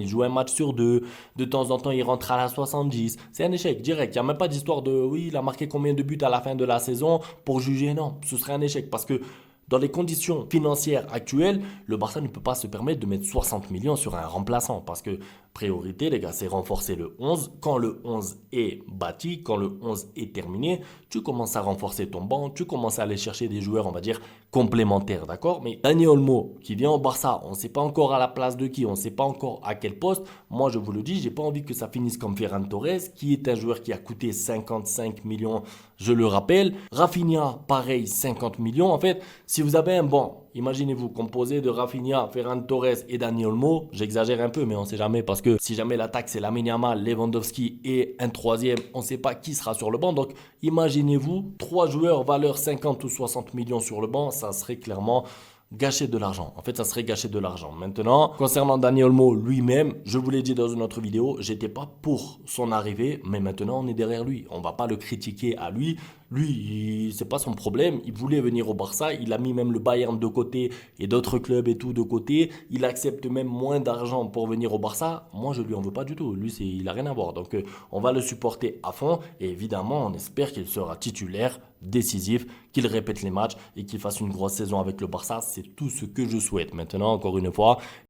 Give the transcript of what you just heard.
Il joue un match sur deux, de temps en temps il rentre à la 70. C'est un échec direct. Il n'y a même pas d'histoire de oui, il a marqué combien de buts à la fin de la saison pour juger. Non, ce serait un échec parce que dans les conditions financières actuelles, le Barça ne peut pas se permettre de mettre 60 millions sur un remplaçant parce que priorité, les gars, c'est renforcer le 11. Quand le 11 est bâti, quand le 11 est terminé, tu commences à renforcer ton banc, tu commences à aller chercher des joueurs, on va dire, complémentaires, d'accord? Mais Dani Olmo, qui vient au Barça, on ne sait pas encore à la place de qui, on ne sait pas encore à quel poste. Moi, je vous le dis, j'ai pas envie que ça finisse comme Ferran Torres, qui est un joueur qui a coûté 55 millions, je le rappelle. Rafinha, pareil, 50 millions. En fait, si vous avez un banc, imaginez-vous, composé de Rafinha, Ferran Torres et Dani Olmo, j'exagère un peu, mais on ne sait jamais, parce que si jamais l'attaque c'est Lamine Yamal, Lewandowski et un troisième, on ne sait pas qui sera sur le banc. Donc, imaginez-vous, trois joueurs valeur 50 ou 60 millions sur le banc, ça serait clairement gâcher de l'argent. En fait, ça serait gâcher de l'argent. Maintenant, concernant Dani Olmo lui-même, je vous l'ai dit dans une autre vidéo, j'étais pas pour son arrivée, mais maintenant on est derrière lui. On va pas le critiquer à lui. Lui, c'est pas son problème. Il voulait venir au Barça. Il a mis même le Bayern de côté et d'autres clubs et tout de côté. Il accepte même moins d'argent pour venir au Barça. Moi, je lui en veux pas du tout. Lui, il a rien à voir. Donc, on va le supporter à fond. Et évidemment, on espère qu'il sera titulaire, décisif, qu'il répète les matchs et qu'il fasse une grosse saison avec le Barça. C'est tout ce que je souhaite. Maintenant, encore une fois,